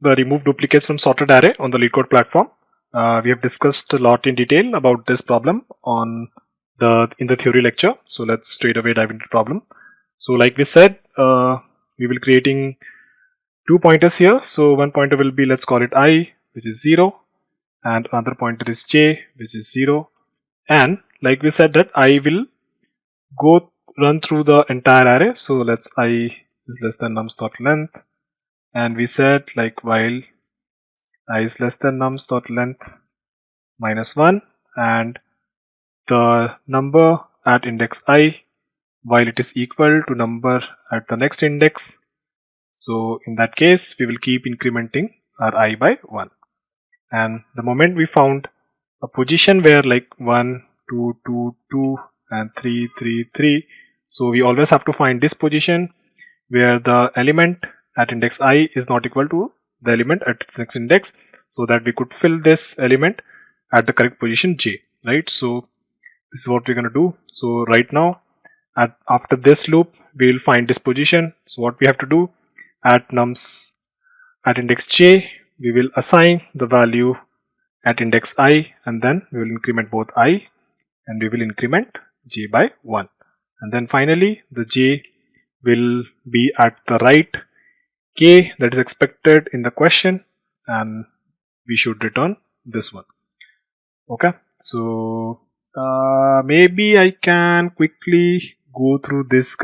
the remove duplicates from sorted array on the Leetcode platform. We have discussed a lot in detail about this problem in the theory lecture. So let's straight away dive into the problem. So like we said, we will creating 2 pointers here. So one pointer will be, let's call it I, which is 0, and another pointer is j, which is 0. And like we said that I will run through the entire array. So let's I is less than nums.length, and we said like while I is less than nums.length minus 1 and the number at index I while it is equal to number at the next index. So in that case we will keep incrementing our I by 1, and the moment we found a position where like 1, 2, 2, 2 and 3, 3, 3, so we always have to find this position where the element at index I is not equal to the element at its next index, so that we could fill this element at the correct position j, right? So this is what we're going to do. So right now after this loop we will find this position. So what we have to do, at nums at index j we will assign the value at index I, and then we will increment both I and we will increment j by 1, and then finally the j will be at the right k that is expected in the question, and we should return this one. Okay, so maybe I can quickly go through this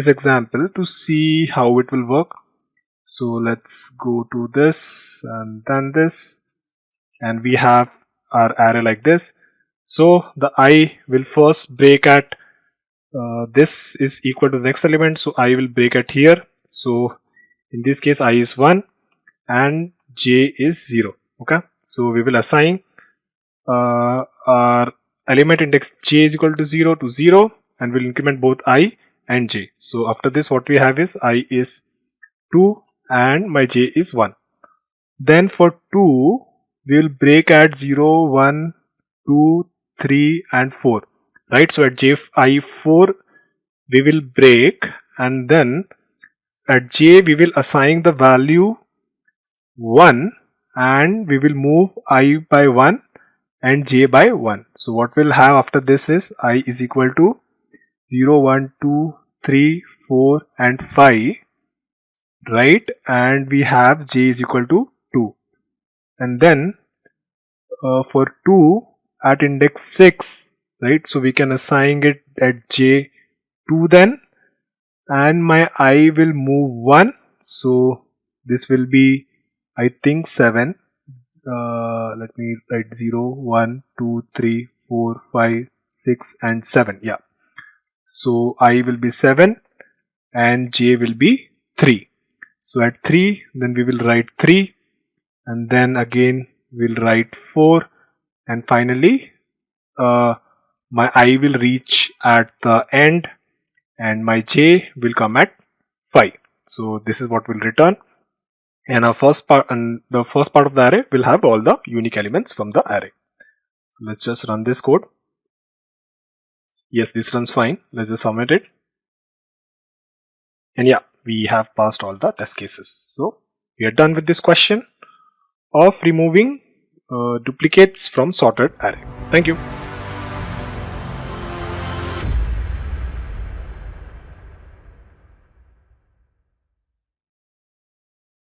example to see how it will work. So let's go to this and then this, and we have our array like this. So the I will first break at this is equal to the next element, so I will break at here. So in this case I is 1 and j is 0. Okay, so we will assign our element index j is equal to 0 to 0, and we'll increment both I and j. So after this what we have is I is 2 and my j is 1. Then for 2 we will break at 0, 1, 2, 3 and 4, right? So at I4 we will break, and then at j we will assign the value 1, and we will move I by 1 and j by 1. So what we'll have after this is I is equal to 0, 1, 2, 3, 4 and 5, right? And we have j is equal to 2, and then for 2 at index 6, right? So we can assign it at j 2 then, and my I will move 1, so this will be I think 7. Let me write 0, 1, 2, 3, 4, 5, 6 and 7. Yeah, so I will be 7 and j will be 3. So at 3 then we will write 3, and then again we'll write 4, and finally my I will reach at the end and my j will come at 5. So this is what will return, and our first part, and the first part of the array will have all the unique elements from the array. So let's just run this code. Yes, this runs fine. Let's just submit it, and yeah, we have passed all the test cases. So we are done with this question of removing duplicates from sorted array. Thank you.